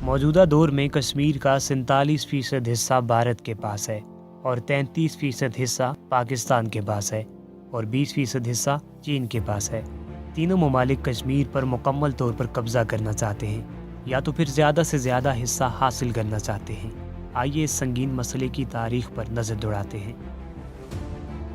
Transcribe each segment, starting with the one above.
موجودہ دور میں کشمیر کا 47% حصہ بھارت کے پاس ہے اور 33% حصہ پاکستان کے پاس ہے اور 20% حصہ چین کے پاس ہے۔ تینوں ممالک کشمیر پر مکمل طور پر قبضہ کرنا چاہتے ہیں یا تو پھر زیادہ سے زیادہ حصہ حاصل کرنا چاہتے ہیں۔ آئیے اس سنگین مسئلے کی تاریخ پر نظر دوڑاتے ہیں۔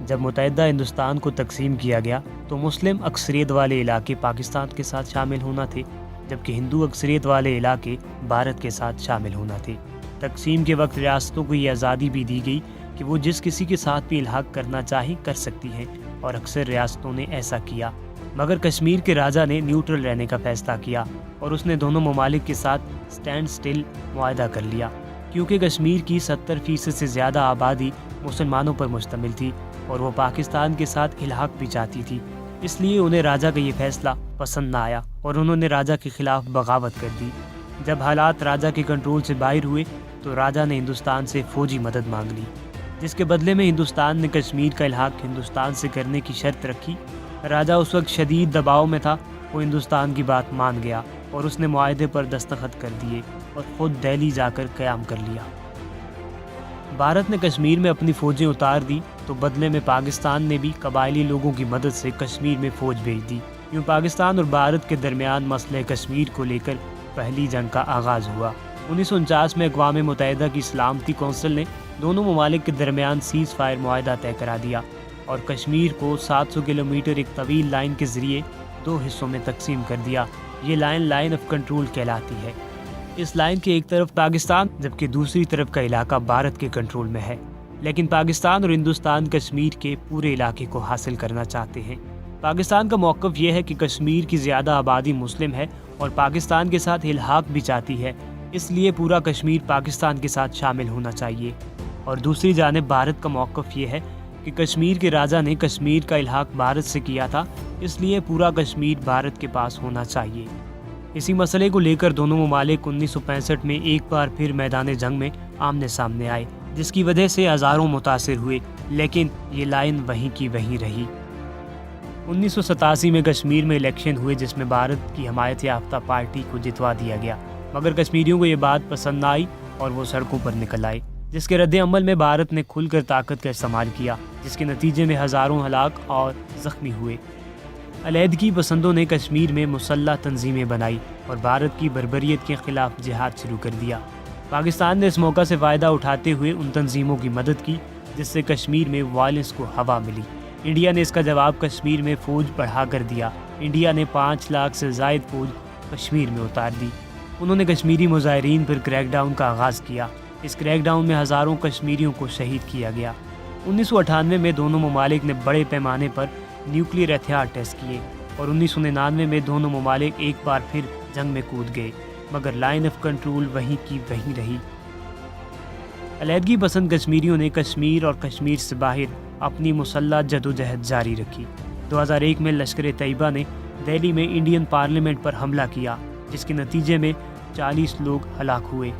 جب متحدہ ہندوستان کو تقسیم کیا گیا تو مسلم اکثریت والے علاقے پاکستان کے ساتھ شامل ہونا تھے، جبکہ ہندو اکثریت والے علاقے بھارت کے ساتھ شامل ہونا تھے۔ تقسیم کے وقت ریاستوں کو یہ آزادی بھی دی گئی کہ وہ جس کسی کے ساتھ بھی الحاق کرنا چاہیں کر سکتی ہیں، اور اکثر ریاستوں نے ایسا کیا، مگر کشمیر کے راجا نے نیوٹرل رہنے کا فیصلہ کیا اور اس نے دونوں ممالک کے ساتھ سٹینڈ سٹل معاہدہ کر لیا۔ کیونکہ کشمیر کی 70% سے زیادہ آبادی مسلمانوں پر مشتمل تھی اور وہ پاکستان کے ساتھ الحاق بھی چاہتی تھی، اس لیے انہیں راجا کا یہ فیصلہ پسند نہ آیا اور انہوں نے راجا کے خلاف بغاوت کر دی۔ جب حالات راجا کے کنٹرول سے باہر ہوئے تو راجا نے ہندوستان سے فوجی مدد مانگ لی، جس کے بدلے میں ہندوستان نے کشمیر کا الحاق ہندوستان سے کرنے کی شرط رکھی۔ راجا اس وقت شدید دباؤ میں تھا، وہ ہندوستان کی بات مان گیا اور اس نے معاہدے پر دستخط کر دیے اور خود دہلی جا کر قیام کر لیا۔ بھارت نے کشمیر میں اپنی فوجیں اتار دی تو بدلے میں پاکستان نے بھی قبائلی لوگوں کی مدد سے کشمیر میں فوج بھیج دی۔ یوں پاکستان اور بھارت کے درمیان مسئلہ کشمیر کو لے کر پہلی جنگ کا آغاز ہوا۔ 1949 میں اقوام متحدہ کی سلامتی کونسل نے دونوں ممالک کے درمیان سیز فائر معاہدہ طے کرا دیا اور کشمیر کو 700 کلومیٹر ایک طویل لائن کے ذریعے 2 حصوں میں تقسیم کر دیا۔ یہ لائن آف کنٹرول کہلاتی ہے۔ اس لائن کے ایک طرف پاکستان جبکہ دوسری طرف کا علاقہ بھارت کے کنٹرول میں ہے، لیکن پاکستان اور ہندوستان کشمیر کے پورے علاقے کو حاصل کرنا چاہتے ہیں۔ پاکستان کا موقف یہ ہے کہ کشمیر کی زیادہ آبادی مسلم ہے اور پاکستان کے ساتھ الحاق بھی چاہتی ہے، اس لیے پورا کشمیر پاکستان کے ساتھ شامل ہونا چاہیے۔ اور دوسری جانب بھارت کا موقف یہ ہے کہ کشمیر کے راجا نے کشمیر کا الحاق بھارت سے کیا تھا، اس لیے پورا کشمیر بھارت کے پاس ہونا چاہیے۔ اسی مسئلے کو لے کر دونوں ممالک 1965 میں ایک بار پھر میدان جنگ میں آمنے سامنے آئے، جس کی وجہ سے ہزاروں متاثر ہوئے، لیکن یہ لائن وہیں کی وہیں رہی۔ 1987 میں کشمیر میں الیکشن ہوئے جس میں بھارت کی حمایت یافتہ پارٹی کو جتوا دیا گیا، مگر کشمیریوں کو یہ بات پسند نہ آئی اور وہ سڑکوں پر نکل آئے، جس کے رد عمل میں بھارت نے کھل کر طاقت کا استعمال کیا، جس کے نتیجے میں ہزاروں ہلاک اور زخمی ہوئے۔ علیحدگی پسندوں نے کشمیر میں مسلح تنظیمیں بنائی اور بھارت کی بربریت کے خلاف جہاد شروع کر دیا۔ پاکستان نے اس موقع سے فائدہ اٹھاتے ہوئے ان تنظیموں کی مدد کی جس سے کشمیر میں وائلنس کو ہوا ملی۔ انڈیا نے اس کا جواب کشمیر میں فوج بڑھا کر دیا۔ انڈیا نے 5 لاکھ سے زائد فوج کشمیر میں اتار دی۔ انہوں نے کشمیری مظاہرین پر کریک ڈاؤن کا آغاز کیا۔ اس کریک ڈاؤن میں ہزاروں کشمیریوں کو شہید کیا گیا۔ 1998 میں دونوں ممالک نے بڑے پیمانے پر نیوکلیئر ہتھیار ٹیسٹ کیے اور 1999 میں دونوں ممالک ایک بار پھر جنگ میں کود گئے، مگر لائن آف کنٹرول وہیں کی وہیں رہی۔ علیحدگی پسند کشمیریوں نے کشمیر اور کشمیر سے باہر اپنی مسلح جدوجہد جاری رکھی۔ 2001 میں لشکر طیبہ نے دہلی میں انڈین پارلیمنٹ پر حملہ کیا، جس کے نتیجے میں 40 لوگ ہلاک ہوئے۔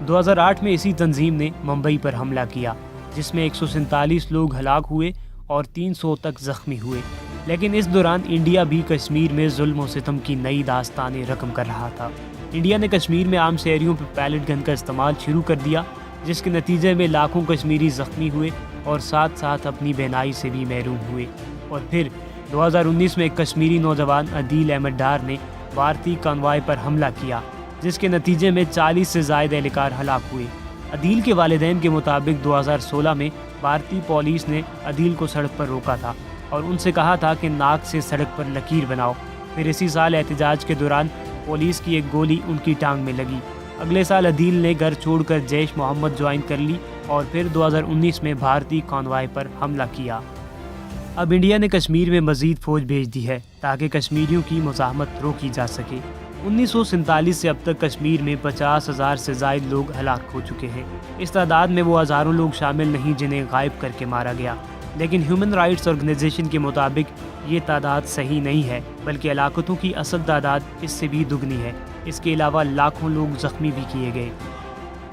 2008 میں اسی تنظیم نے ممبئی پر حملہ کیا، جس میں 147 لوگ ہلاک ہوئے اور 300 تک زخمی ہوئے، لیکن اس دوران انڈیا بھی کشمیر میں ظلم و ستم کی نئی داستانیں رقم کر رہا تھا۔ انڈیا نے کشمیر میں عام شہریوں پر پیلٹ گن کا استعمال شروع کر دیا، جس کے نتیجے میں لاکھوں کشمیری زخمی ہوئے اور ساتھ ساتھ اپنی بہنائی سے بھی محروم ہوئے۔ اور پھر 2019 میں ایک کشمیری نوجوان عدیل احمد ڈار نے بھارتی کانوائے پر حملہ کیا، جس کے نتیجے میں 40 سے زائد اہلکار ہلاک ہوئے۔ عدیل کے والدین کے مطابق 2016 میں بھارتی پولیس نے عدیل کو سڑک پر روکا تھا اور ان سے کہا تھا کہ ناک سے سڑک پر لکیر بناؤ۔ پھر اسی سال احتجاج کے دوران پولیس کی ایک گولی ان کی ٹانگ میں لگی۔ اگلے سال عدیل نے گھر چھوڑ کر جیش محمد جوائن کر لی اور پھر 2019 میں بھارتی کانوائے پر حملہ کیا۔ اب انڈیا نے کشمیر میں مزید فوج بھیج دی ہے تاکہ کشمیریوں کی مزاحمت روکی جا سکے۔ 1947 سے اب تک کشمیر میں 50,000 سے زائد لوگ ہلاک ہو چکے ہیں۔ اس تعداد میں وہ ہزاروں لوگ شامل نہیں جنہیں غائب کر کے مارا گیا، لیکن ہیومن رائٹس آرگنائزیشن کے مطابق یہ تعداد صحیح نہیں ہے، بلکہ ہلاکتوں کی اصل تعداد اس سے بھی دگنی ہے۔ اس کے علاوہ لاکھوں لوگ زخمی بھی کیے گئے۔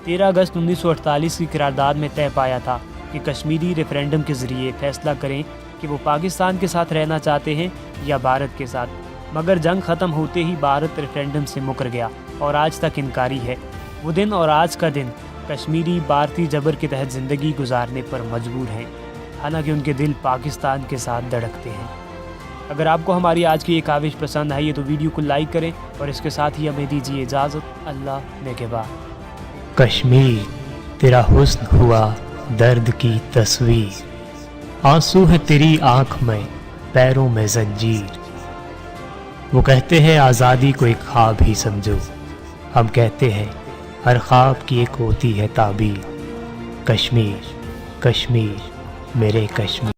13 اگست 1948 کی قرارداد میں طے پایا تھا کہ کشمیری ریفرینڈم کے ذریعے فیصلہ کریں کہ وہ پاکستان کے ساتھ رہنا چاہتے ہیں یا بھارت کے ساتھ۔ مگر جنگ ختم ہوتے ہی بھارت ریفرینڈم سے مکر گیا اور آج تک انکاری ہے۔ وہ دن اور آج کا دن کشمیری بھارتی جبر کے تحت زندگی گزارنے پر مجبور ہیں، حالانکہ ان کے دل پاکستان کے ساتھ دھڑکتے ہیں۔ اگر آپ کو ہماری آج کی یہ کاوش پسند آئی ہے تو ویڈیو کو لائک کریں اور اس کے ساتھ ہی ہمیں دیجیے اجازت۔ اللہ نگہبان۔ کشمیر تیرا حسن ہوا درد کی تصویر، آنسو ہے تیری آنکھ میں پیروں میں زنجیر۔ وہ کہتے ہیں آزادی کو ایک خواب ہی سمجھو، ہم کہتے ہیں ہر خواب کی ایک ہوتی ہے تعبیر۔ کشمیر کشمیر میرے کشمیر۔